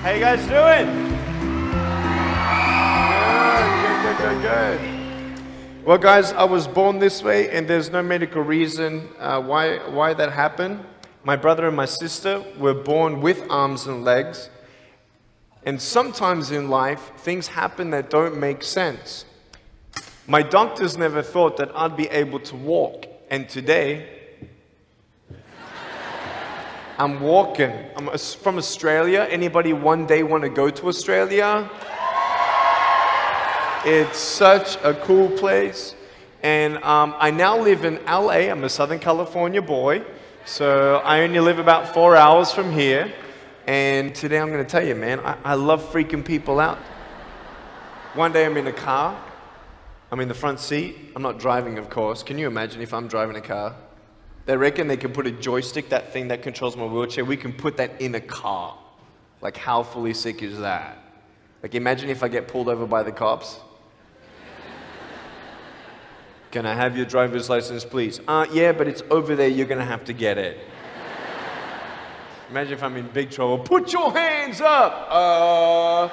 How you guys doing? Good. Well, guys, I was born this way, and there's no medical reason why that happened. My brother and my sister were born with arms and legs, and sometimes in life, things happen that don't make sense. My doctors never thought that I'd be able to walk, and today, I'm walking. I'm from Australia. Anybody one day want to go to Australia? It's such a cool place. And I now live in LA. I'm a Southern California boy. So I only live about 4 hours from here. And today I'm going to tell you, man, I love freaking people out. One day I'm in a car. I'm in the front seat. I'm not driving, of course. Can you imagine if I'm driving a car? They reckon they can put a joystick, that thing that controls my wheelchair, we can put that in a car. Like, how fully sick is that? Like, imagine if I get pulled over by the cops. Can I have your driver's license, please? Yeah, but it's over there, you're gonna have to get it. Imagine if I'm in big trouble. Put your hands up!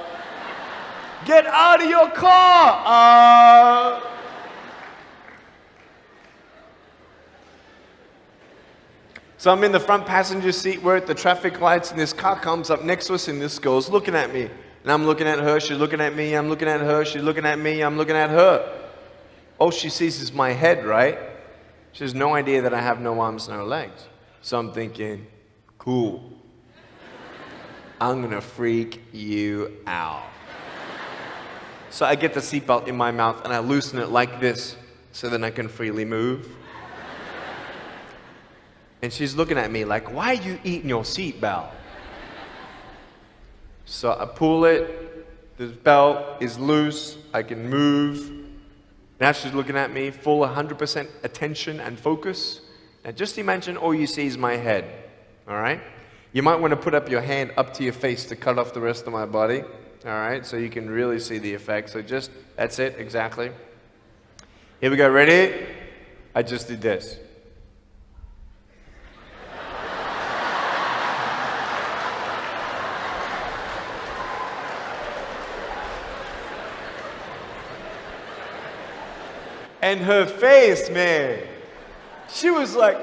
Get out of your car! So I'm in the front passenger seat, we're at the traffic lights, and this car comes up next to us, and this girl's looking at me. And I'm looking at her, she's looking at me, I'm looking at her, she's looking at me, I'm looking at her. All she sees is my head, right? She has no idea that I have no arms, no legs. So I'm thinking, cool. I'm gonna freak you out. So I get the seatbelt in my mouth, and I loosen it like this, so then I can freely move. And she's looking at me like, why are you eating your seatbelt? So I pull it, the belt is loose, I can move. Now she's looking at me, full 100% attention and focus. Now just imagine all you see is my head, all right? You might want to put up your hand up to your face to cut off the rest of my body, all right? So you can really see the effect. So just, that's it, exactly. Here we go, ready? I just did this. And her face, man, she was like,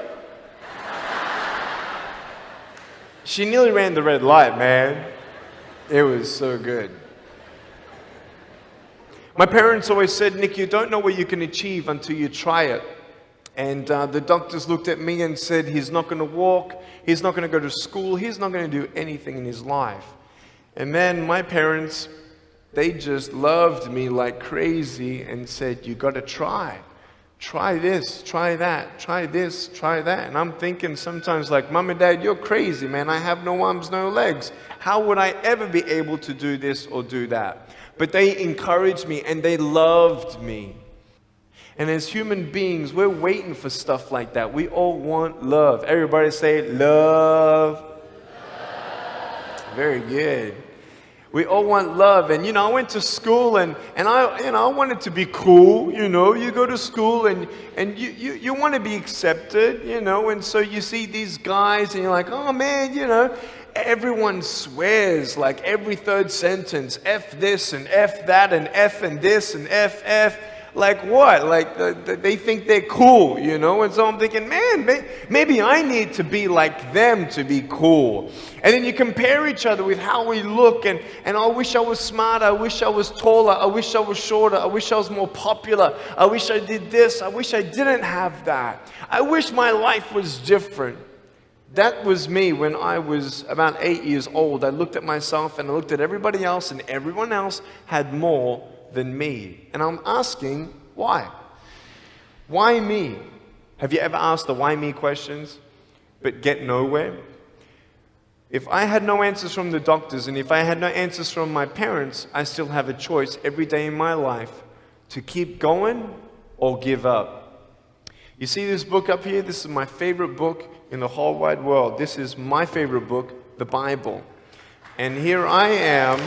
she nearly ran the red light, man. It was so good. My parents always said, Nick, you don't know what you can achieve until you try it. And the doctors looked at me and said, he's not going to walk, he's not going to go to school, he's not going to do anything in his life. And then my parents, they just loved me like crazy and said, you got to try. Try this, try that, try this, try that. And I'm thinking sometimes like, Mom and Dad, you're crazy, man. I have no arms, no legs. How would I ever be able to do this or do that? But they encouraged me and they loved me. And as human beings, we're waiting for stuff like that. We all want love. Everybody say love. Very good. We all want love. And, I went to school and I wanted to be cool, You go to school and you want to be accepted, And so you see these guys and you're like, oh, man, Everyone swears like every third sentence, F this and F that and F and this and F. Like what? Like they think they're cool, And so I'm thinking, man, maybe I need to be like them to be cool. And then you compare each other with how we look, and I wish I was smarter, I wish I was taller, I wish I was shorter, I wish I was more popular, I wish I did this, I wish I didn't have that. I wish my life was different. That was me when I was about 8 years old. I looked at myself and I looked at everybody else, and everyone else had more than me. And I'm asking, why? Why me? Have you ever asked the why me questions, but get nowhere? If I had no answers from the doctors, and if I had no answers from my parents, I still have a choice every day in my life to keep going or give up. You see this book up here? This is my favorite book in the whole wide world. This is my favorite book, the Bible. And here I am.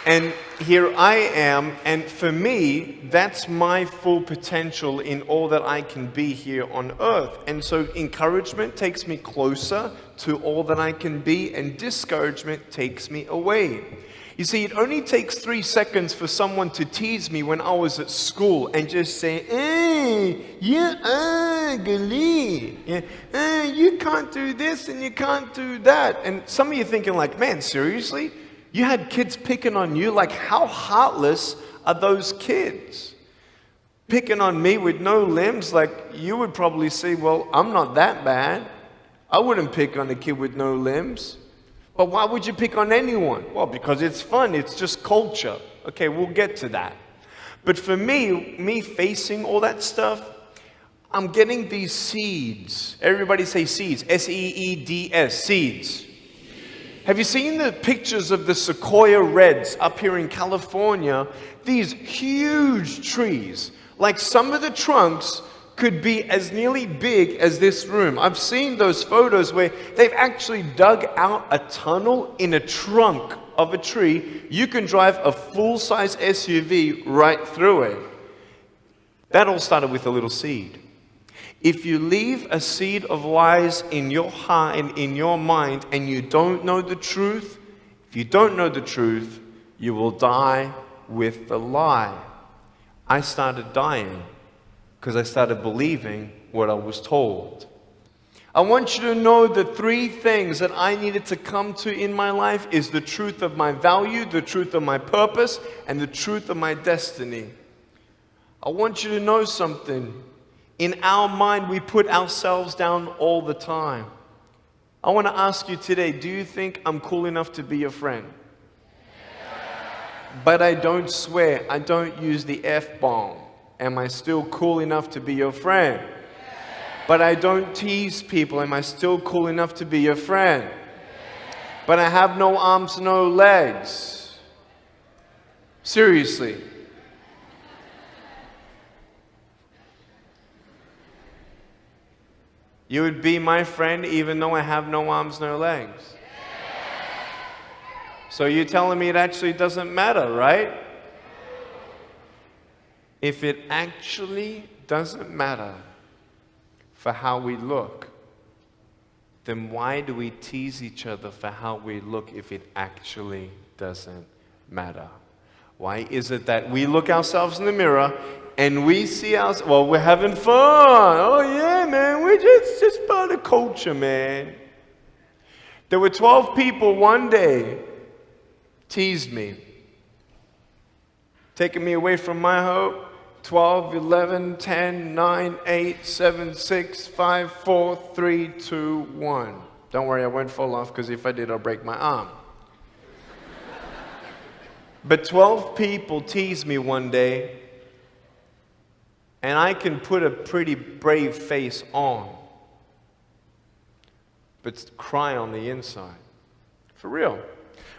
And here I am, and for me, that's my full potential in all that I can be here on earth. And so encouragement takes me closer to all that I can be, and discouragement takes me away. You see, it only takes 3 seconds for someone to tease me when I was at school and just say, hey, you ugly. You can't do this and you can't do that. And some of you thinking like, man, seriously? You had kids picking on you? Like, how heartless are those kids? Picking on me with no limbs? Like, you would probably say, well, I'm not that bad. I wouldn't pick on a kid with no limbs. But why would you pick on anyone? Well, because it's fun. It's just culture. Okay, we'll get to that. But for me facing all that stuff, I'm getting these seeds. Everybody say seeds. S-E-E-D-S, seeds. Have you seen the pictures of the sequoia reds up here in California? These huge trees. Like some of the trunks could be as nearly big as this room. I've seen those photos where they've actually dug out a tunnel in a trunk of a tree. You can drive a full-size SUV right through it. That all started with a little seed. If you leave a seed of lies in your heart and in your mind and you don't know the truth, if you don't know the truth, you will die with the lie. I started dying because I started believing what I was told. I want you to know the 3 things that I needed to come to in my life is the truth of my value, the truth of my purpose, and the truth of my destiny. I want you to know something. In our mind, we put ourselves down all the time. I want to ask you today, do you think I'm cool enough to be your friend? But I don't swear, I don't use the F-bomb. Am I still cool enough to be your friend? But I don't tease people. Am I still cool enough to be your friend? But I have no arms, no legs. Seriously. You would be my friend even though I have no arms, no legs. So you're telling me it actually doesn't matter, right? If it actually doesn't matter for how we look, then why do we tease each other for how we look if it actually doesn't matter? Why is it that we look ourselves in the mirror and we see ourselves, well, we're having fun. Oh yeah, man, we're just part of culture, man. There were 12 people one day teased me, taking me away from my hope. 12, 11, 10, 9, 8, 7, 6, 5, 4, 3, 2, 1. Don't worry, I won't fall off because if I did, I'll break my arm. But 12 people teased me one day, and I can put a pretty brave face on, but cry on the inside. For real.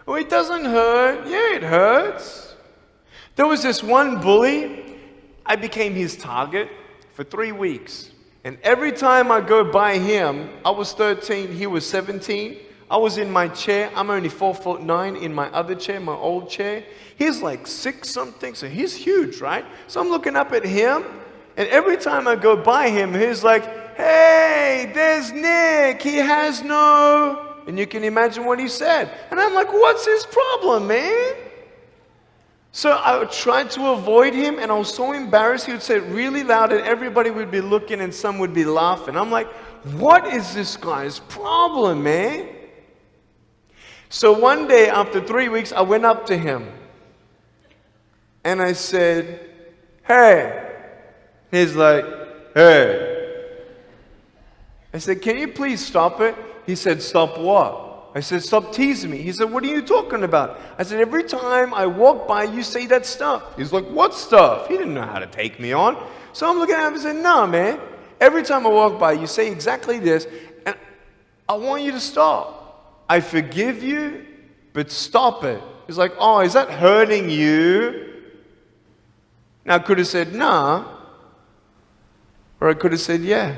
Oh, it doesn't hurt. Yeah, it hurts. There was this one bully. I became his target for 3 weeks. And every time I go by him, I was 13, he was 17. I was in my chair. I'm only 4'9" in my other chair, my old chair. He's like 6 something, so he's huge, right? So I'm looking up at him, and every time I go by him, he's like, hey, there's Nick, he has no... And you can imagine what he said. And I'm like, what's his problem, man? So I tried to avoid him, and I was so embarrassed. He would say it really loud, and everybody would be looking, and some would be laughing. I'm like, what is this guy's problem, man? So one day, after 3 weeks, I went up to him, and I said, hey. He's like, hey. I said, can you please stop it? He said, stop what? I said, stop teasing me. He said, what are you talking about? I said, every time I walk by, you say that stuff. He's like, what stuff? He didn't know how to take me on. So I'm looking at him and said, nah, man. Every time I walk by, you say exactly this, and I want you to stop. I forgive you, but stop it. He's like, oh, is that hurting you? Now, I could have said, nah. Or I could have said, yeah.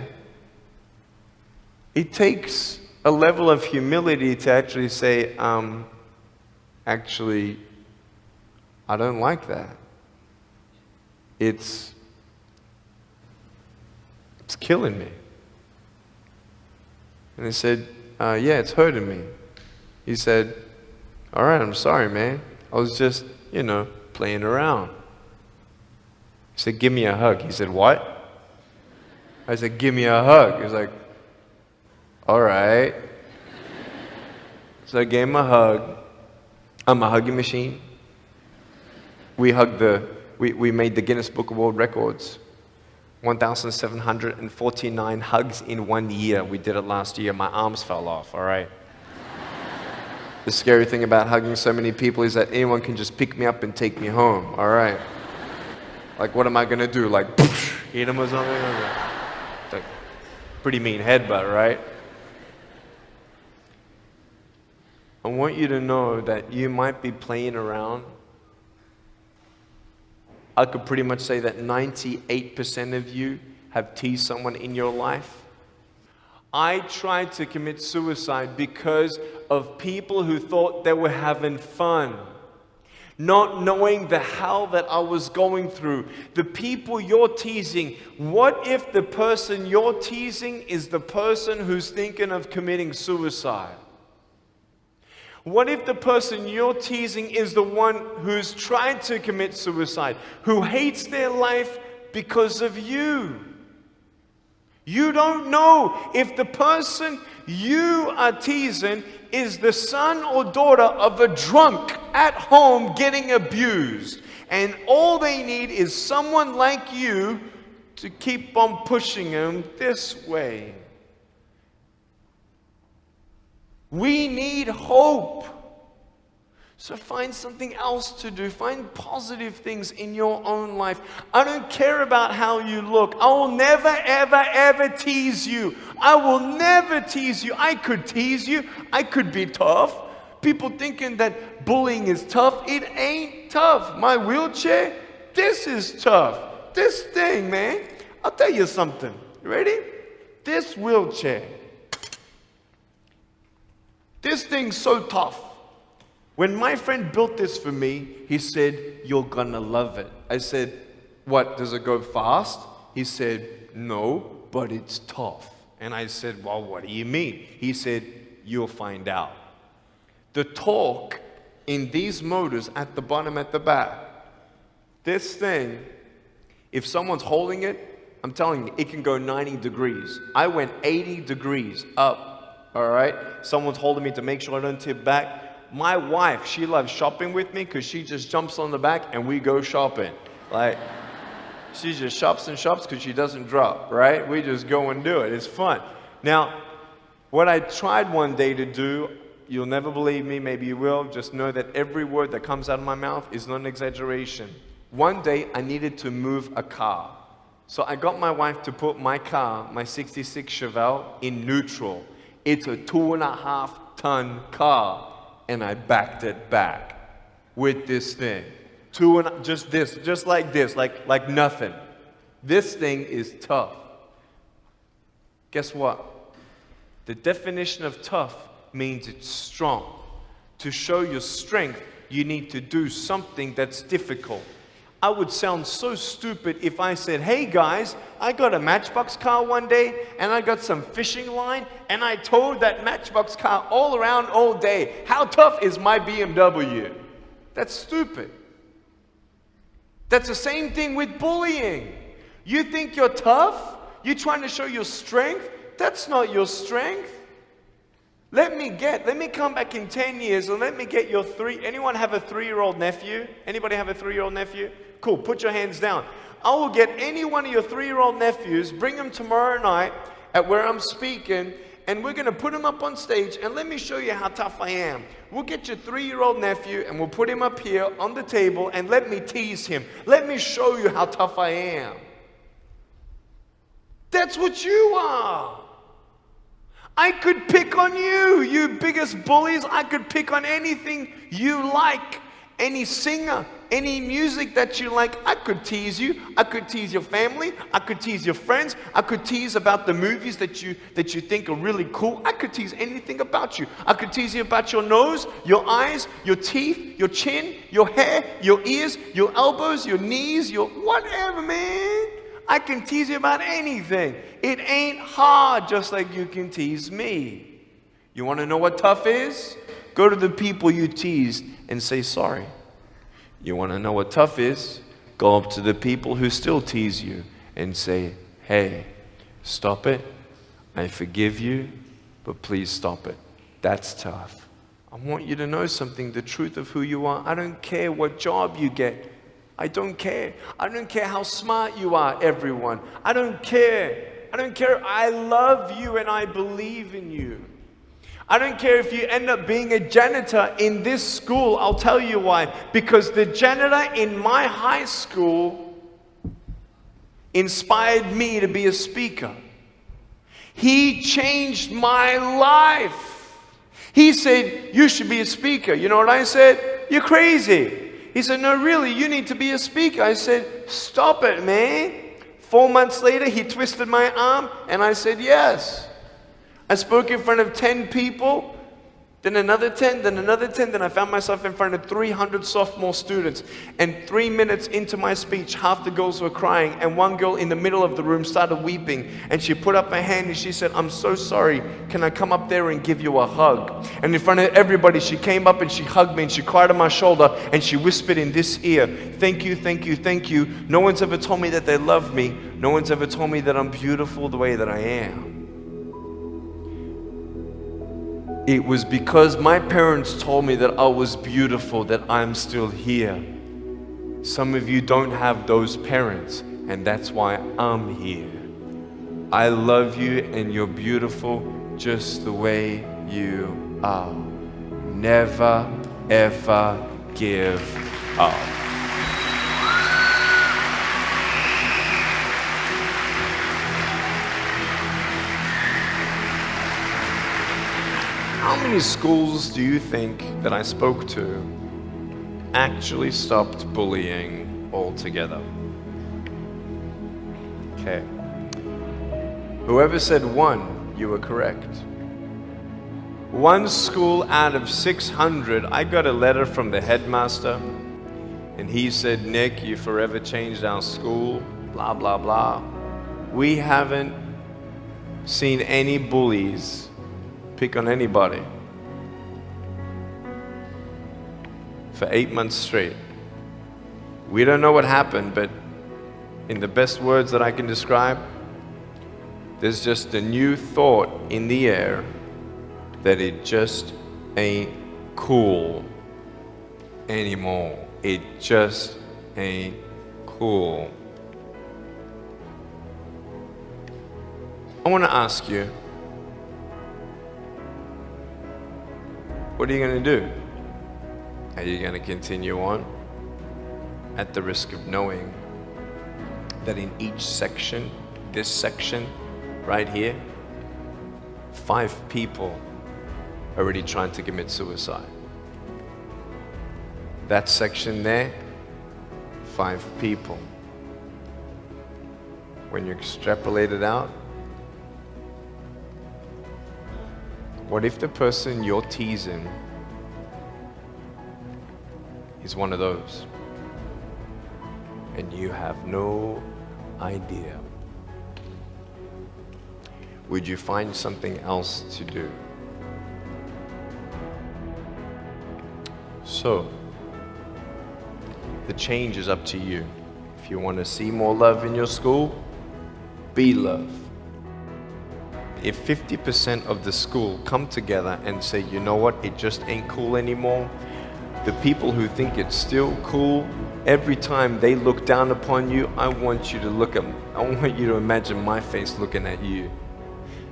It takes a level of humility to actually say, actually, I don't like that. It's killing me. And I said, yeah, it's hurting me. He said, all right, I'm sorry, man. I was just, playing around. He said, give me a hug. He said, what? I said, give me a hug. He was like, all right. So I gave him a hug. I'm a hugging machine. We made the Guinness Book of World Records. 1,749 hugs in 1 year. We did it last year. My arms fell off, all right? The scary thing about hugging so many people is that anyone can just pick me up and take me home, all right? Like, what am I going to do? Like, eat them or something? It's like, pretty mean headbutt, right? I want you to know that you might be playing around. I could pretty much say that 98% of you have teased someone in your life. I tried to commit suicide because of people who thought they were having fun, not knowing the hell that I was going through. The people you're teasing, what if the person you're teasing is the person who's thinking of committing suicide? What if the person you're teasing is the one who's tried to commit suicide, who hates their life because of you? You don't know if the person you are teasing is the son or daughter of a drunk at home getting abused. And all they need is someone like you to keep on pushing them this way. We need hope. So find something else to do. Find positive things in your own life. I don't care about how you look. I will never, ever, ever tease you. I will never tease you. I could tease you. I could be tough. People thinking that bullying is tough. It ain't tough. My wheelchair, this is tough. This thing, man. I'll tell you something. You ready? This wheelchair. This thing's so tough. When my friend built this for me, he said, you're gonna love it. I said, what, does it go fast? He said, no, but it's tough. And I said, well, what do you mean? He said, you'll find out. The torque in these motors at the bottom, at the back, this thing, if someone's holding it, I'm telling you, it can go 90 degrees. I went 80 degrees up, all right? Someone's holding me to make sure I don't tip back. My wife, she loves shopping with me because she just jumps on the back and we go shopping. Like, she just shops and shops because she doesn't drop, right? We just go and do it. It's fun. Now, what I tried one day to do, you'll never believe me, maybe you will, just know that every word that comes out of my mouth is not an exaggeration. One day, I needed to move a car. So I got my wife to put my car, my 66 Chevelle, in neutral. It's a 2.5-ton car. And I backed it back with this thing. Just like this, like nothing. This thing is tough. Guess what? The definition of tough means it's strong. To show your strength, you need to do something that's difficult. I would sound so stupid if I said, hey guys, I got a Matchbox car one day and I got some fishing line and I towed that Matchbox car all around all day. How tough is my BMW? That's stupid. That's the same thing with bullying. You think you're tough? You're trying to show your strength? That's not your strength. Let me come back in 10 years and let me get your anyone have a 3-year-old nephew? Anybody have a 3-year-old nephew? Cool, put your hands down. I will get any one of your 3-year-old nephews, bring them tomorrow night at where I'm speaking, and we're going to put him up on stage, and let me show you how tough I am. We'll get your 3-year-old nephew, and we'll put him up here on the table, and let me tease him. Let me show you how tough I am. That's what you are. I could pick on you, you biggest bullies. I could pick on anything you like. any singer, any music that you like. I could tease you. I could tease your family. I could tease your friends. I could tease about the movies that you think are really cool. I could tease anything about you. I could tease you about your nose, your eyes, your teeth, your chin, your hair, your ears, your elbows, your knees, your whatever, man. I can tease you about anything. It ain't hard, just like you can tease me. You want to know what tough is? Go to the people you teased and say sorry. You want to know what tough is? Go up to the people who still tease you and say, hey, stop it. I forgive you, but please stop it. That's tough. I want you to know something, the truth of who you are. I don't care what job you get. I don't care. I don't care how smart you are, everyone. I don't care. I don't care. I love you and I believe in you. I don't care if you end up being a janitor in this school. I'll tell you why. Because the janitor in my high school inspired me to be a speaker. He changed my life. He said, you should be a speaker. You know what I said? You're crazy. He said, no, really, you need to be a speaker. I said, stop it, man. 4 months later, he twisted my arm, and I said, yes. I spoke in front of 10 people, then another 10, then another 10, then I found myself in front of 300 sophomore students. And 3 minutes into my speech, half the girls were crying, and one girl in the middle of the room started weeping, and she put up her hand and she said, I'm so sorry, can I come up there and give you a hug? And in front of everybody, she came up and she hugged me and she cried on my shoulder and she whispered in this ear, thank you, thank you, thank you. No one's ever told me that they love me. No one's ever told me that I'm beautiful the way that I am. It was because my parents told me that I was beautiful that I'm still here. Some of you don't have those parents, and that's why I'm here. I love you, and you're beautiful just the way you are. Never, ever give up. How many schools do you think that I spoke to actually stopped bullying altogether? Okay. Whoever said 1, you were correct. 1 school out of 600, I got a letter from the headmaster, and he said, Nick, you forever changed our school, blah, blah, blah. We haven't seen any bullies pick on anybody for 8 months straight. We don't know what happened, but in the best words that I can describe, there's just a new thought in the air that it just ain't cool anymore. It just ain't cool. I want to ask you, what are you going to do? Are you going to continue on at the risk of knowing that in each section, this section right here, 5 people are already trying to commit suicide? That section there, 5 people. When you extrapolate it out, what if the person you're teasing is one of those, and you have no idea? Would you find something else to do? So, the change is up to you. If you want to see more love in your school, be love. If 50% of the school come together and say, you know what, it just ain't cool anymore, the people who think it's still cool, every time they look down upon you, I want you to imagine my face looking at you.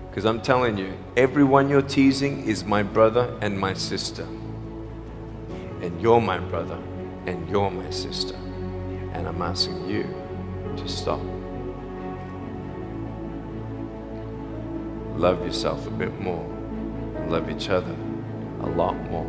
Because I'm telling you, everyone you're teasing is my brother and my sister. And you're my brother and you're my sister. And I'm asking you to stop. Love yourself a bit more. Love each other a lot more.